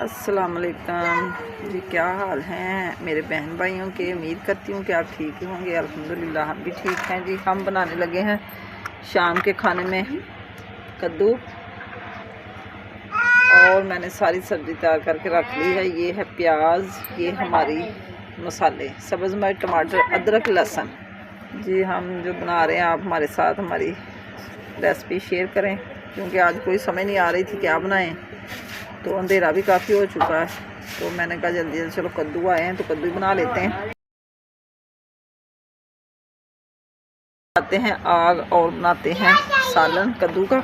अस्सलाम वालेकुम जी, क्या हाल हैं मेरे बहन भाइयों के। उम्मीद करती हूँ कि आप ठीक होंगे। अल्हम्दुलिल्लाह हम भी ठीक हैं जी। हम बनाने लगे हैं शाम के खाने में कद्दू, और मैंने सारी सब्ज़ी तैयार करके रख ली है। ये है प्याज, ये हमारी मसाले सब्ज़ मिर्च, टमाटर, अदरक, लहसुन जी। हम जो बना रहे हैं, आप हमारे साथ हमारी रेसिपी शेयर करें, क्योंकि आज कोई समझ नहीं आ रही थी क्या बनाएं। तो अंधेरा भी काफ़ी हो चुका है, तो मैंने कहा जल्दी जल्दी चलो कद्दू आए हैं तो कद्दू ही बना लेते हैं। बनाते हैं आग और बनाते हैं सालन कद्दू का।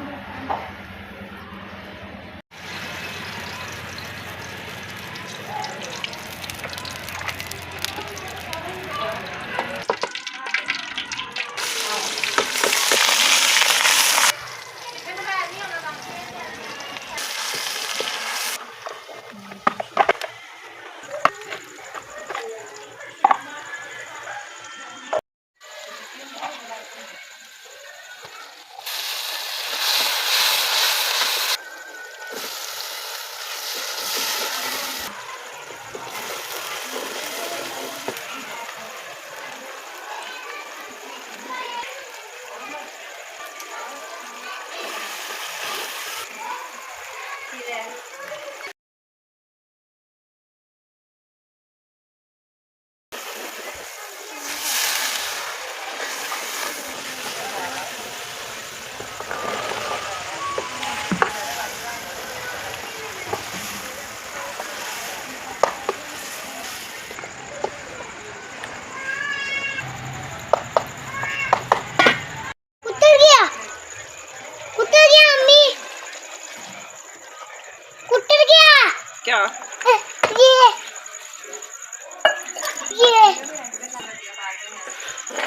क्या ये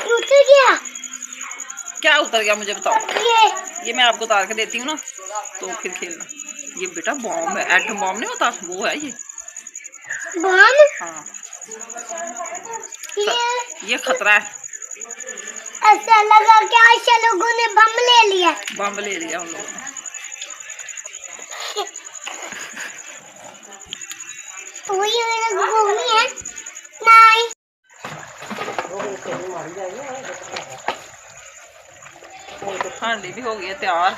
उतर गया। क्या उतर गया मुझे बताओ। ये मैं आपको उतार के देती हूँ ना, तो फिर खेलना। ये बेटा बॉम्ब है, एटम बॉम्ब नहीं होता वो है ये बम। हाँ, ये खतरा है। ऐसा लगा कि आशा लोगों ने बम ले लिया। बम ले लिया उन लोगों ने। तो ये मेरा घूमी है नहीं। हांडी भी हो गई है तैयार।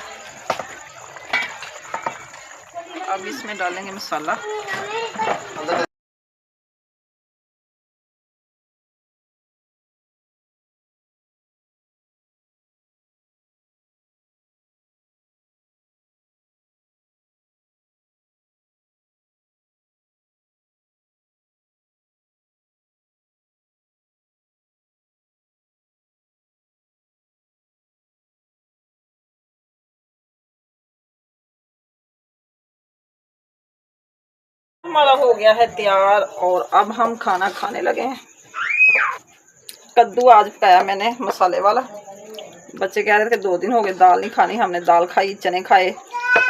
अब इसमें डालेंगे मसाला। हमारा हो गया है तैयार, और अब हम खाना खाने लगे हैं। कद्दू आज पकाया मैंने मसाले वाला। बच्चे कह रहे थे 2 दिन हो गए दाल नहीं खानी, हमने दाल खाई, चने खाए।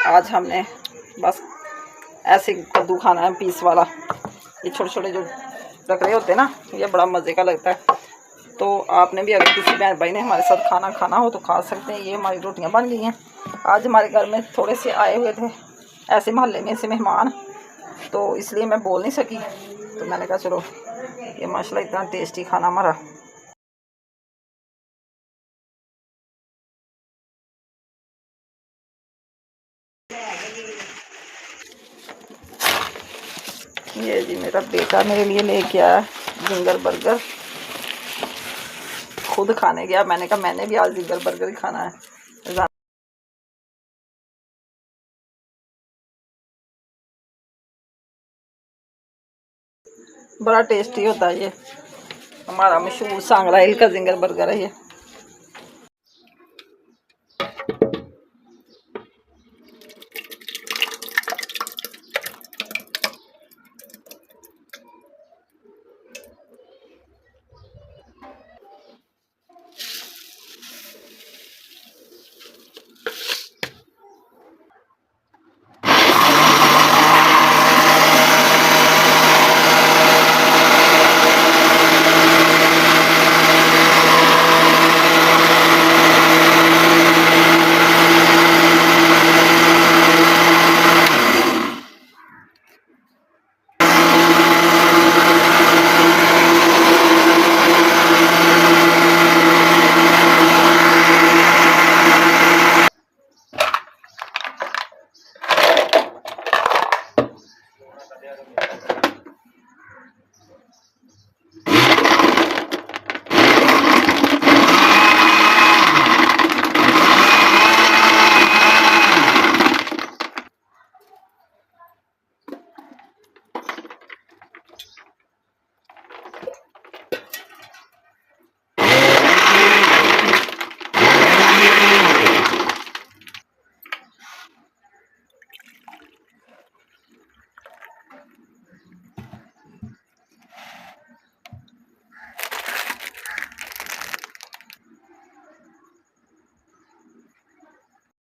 आज हमने बस ऐसे कद्दू खाना है पीस वाला। ये छोटे छोटे जो रकड़े होते हैं ना, ये बड़ा मज़े का लगता है। तो आपने भी अगर किसी बहन भाई ने हमारे साथ खाना खाना हो तो खा सकते हैं। ये हमारी रोटियां बन गई हैं। आज हमारे घर में थोड़े से आए हुए थे ऐसे मोहल्ले में से मेहमान, तो इसलिए मैं बोल नहीं सकी। तो मैंने कहा चलो, ये माशाल्लाह इतना टेस्टी खाना हमारा। ये जी मेरा बेटा मेरे लिए लेके आया जिंगर बर्गर। खुद खाने गया, मैंने कहा मैंने भी आज जिंगर बर्गर ही खाना है। बड़ा टेस्टी होता है ये, हमारा मशहूर सांगला हिल का जिंगर बर्गर है ये।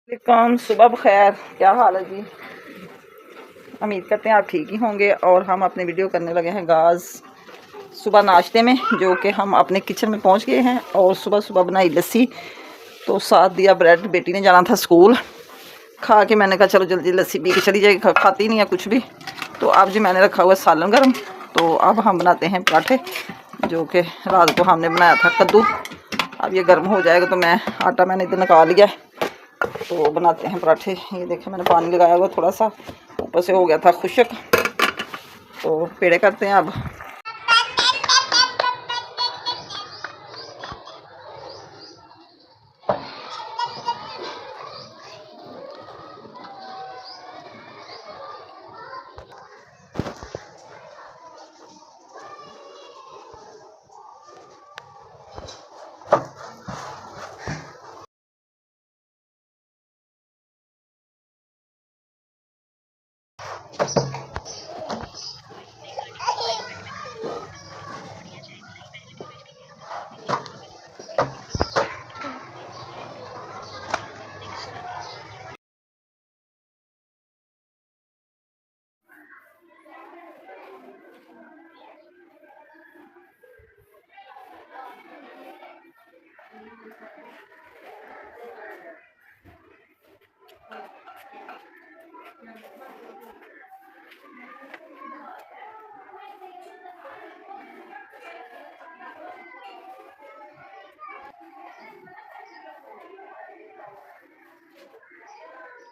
कौन सुबह बखैर, क्या हाल है जी। उम्मीद करते हैं आप ठीक ही होंगे। और हम अपने वीडियो करने लगे हैं गाज सुबह नाश्ते में, जो कि हम अपने किचन में पहुंच गए हैं। और सुबह सुबह बनाई लस्सी, तो साथ दिया ब्रेड। बेटी ने जाना था स्कूल, खा के मैंने कहा चलो जल्दी लस्सी पी के चली जाएगी, खाती नहीं है कुछ भी। तो अब जी मैंने रखा हुआ सालन गर्म। तो अब हम बनाते हैं पराठे, जो कि रात को हमने बनाया था कद्दू। अब ये गर्म हो जाएगा तो मैं आटा मैंने इधर निकाल लिया, तो बनाते हैं पराठे। ये देखें मैंने पानी लगाया हुआ थोड़ा सा, ऊपर से हो गया था खुश्क। तो पेड़े करते हैं अब।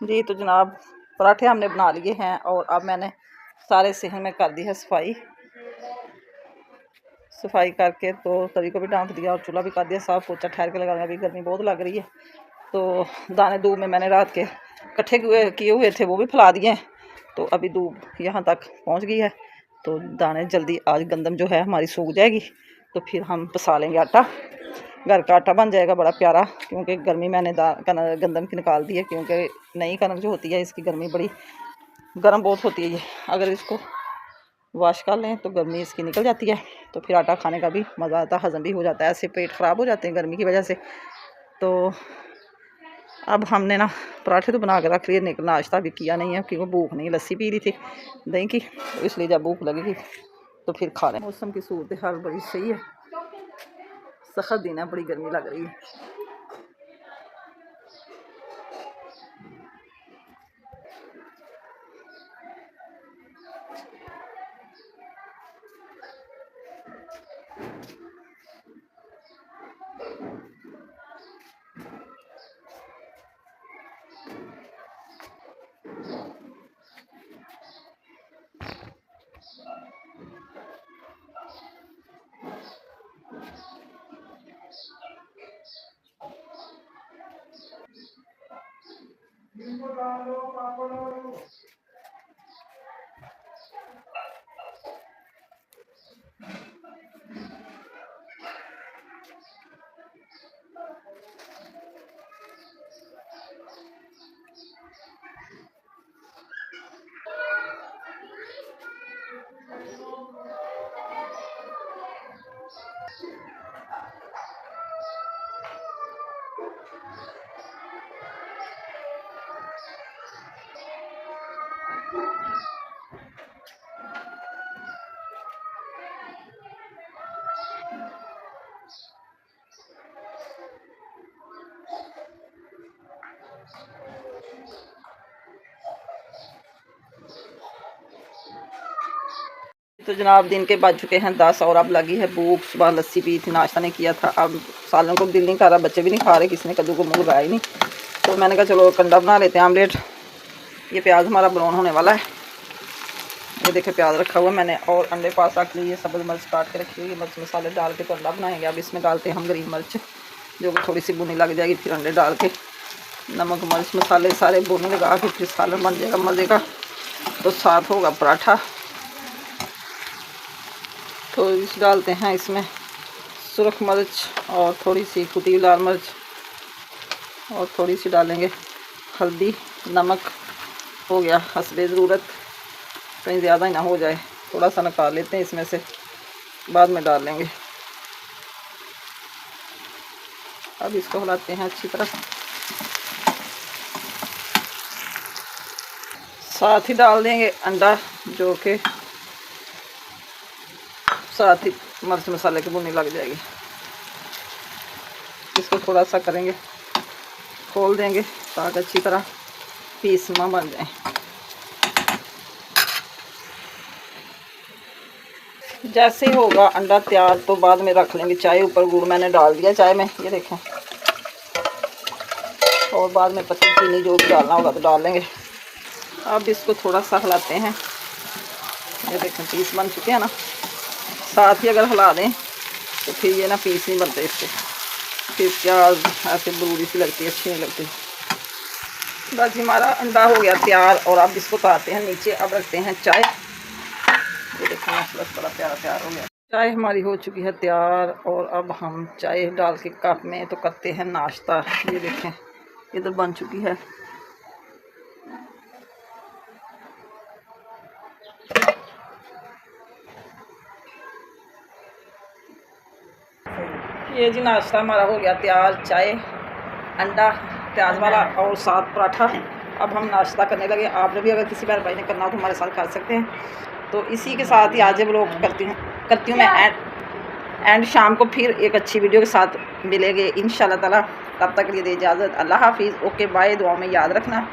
जी तो जनाब पराठे हमने बना लिए हैं, और अब मैंने सारे सहन में कर दी है सफाई करके। तो तवी को भी डांप दिया और चूल्हा भी कर दिया साफ, पोछा ठहर के लगाया। अभी गर्मी बहुत लग रही है, तो दाने दूब में मैंने रात के इकट्ठे किए हुए थे, वो भी फैला दिए हैं। तो अभी दूब यहाँ तक पहुँच गई है, तो दाने जल्दी आज गंदम जो है हमारी सूख जाएगी। तो फिर हम पिसा लेंगे आटा, घर का आटा बन जाएगा बड़ा प्यारा। क्योंकि गर्मी मैंने गंदम की निकाल दी है, क्योंकि नई कनक जो होती है इसकी गर्मी बड़ी गर्म बहुत होती है। ये अगर इसको वॉश कर लें तो गर्मी इसकी निकल जाती है, तो फिर आटा खाने का भी मज़ा आता है, हज़म भी हो जाता है। ऐसे पेट ख़राब हो जाते हैं गर्मी की वजह से। तो अब हमने ना पराठे तो बना के रख लिए, लेकिन नाश्ता भी किया नहीं है, क्योंकि भूख नहीं। लस्सी पी रही थी दही की, तो इसलिए जब भूख लगेगी तो फिर खा लें। मौसम की सूरत हाल बड़ी सही है, सख्त दिन है, बड़ी गर्मी लग रही है। तो जनाब दिन के बज चुके हैं 10, और अब लगी है भूख। सुबह लस्सी पी थी, नाश्ता नहीं किया था। अब सालन को दिल नहीं कर रहा, बच्चे भी नहीं खा रहे, किसी ने कद्दू को मुँह लगाया ही नहीं। तो मैंने कहा चलो कंडा बना लेते हैं आमलेट। ये प्याज हमारा ब्राउन होने वाला है, ये देखे प्याज रखा हुआ है मैंने, और अंडे पास रख लिए। सब्ज़ मिर्च काट के रखी हुई है, मिर्च मसाले डाल के तो अंडा बनाएंगे। अब इसमें डालते हैं हम ग्रीन मिर्च, जो कि थोड़ी सी भुनी लग जाएगी। फिर अंडे डाल के नमक मिर्च मसाले सारे भुने लगा के फिर सालन बन जाएगा मज़े का। तो साथ होगा पराठा। तो इस डालते हैं इसमें सुरख मिर्च और थोड़ी सी कुटी हुई लाल मिर्च, और थोड़ी सी डालेंगे हल्दी, नमक हो गया हस्बे ज़रूरत, कहीं ज़्यादा ही ना हो जाए। थोड़ा सा निकाल लेते हैं इसमें से, बाद में डाल लेंगे। अब इसको हिलाते हैं अच्छी तरह। साथ ही डाल देंगे अंडा, जो कि साथ ही मिर्च मसाले की भुनी लग जाएगी। इसको थोड़ा सा करेंगे, खोल देंगे ताकि अच्छी तरह पीस ना बन जाए। जैसे ही होगा अंडा तैयार तो बाद में रख लेंगे चाय। ऊपर गुड़ मैंने डाल दिया चाय में, ये देखें, और बाद में पत्ती चीनी जो भी डालना होगा तो डाल लेंगे। अब इसको थोड़ा सा हिलाते हैं। ये देखें पीस बन चुके हैं ना। साथ ही अगर हिला दें तो फिर ये ना पीस नहीं बनते इसके, फिर प्याज ऐसे बरूरी सी लगती है, अच्छी नहीं लगती। बस हमारा अंडा हो गया तैयार और अब इसको उतारते हैं नीचे। अब रखते हैं चाय। ये देखें मसला बड़ा प्यारा तैयार हो गया। चाय हमारी हो चुकी है तैयार और अब हम चाय डाल के कप में तो करते हैं नाश्ता। ये देखें इधर बन चुकी है। ये जी नाश्ता हमारा हो गया तैयार, चाय, अंडा प्याज वाला और साथ पराठा। अब हम नाश्ता करने लगे। आपने भी अगर किसी बहन भाई ने करना हो तो हमारे साथ कर सकते हैं। तो इसी के साथ ही आज व्लॉग करती हूँ मैं एंड शाम को फिर एक अच्छी वीडियो के साथ मिलेंगे इंशाल्लाह ताला। तब तक के लिए दे इजाज़त। अल्लाह हाफिज़। Okay bye. दुआ में याद रखना।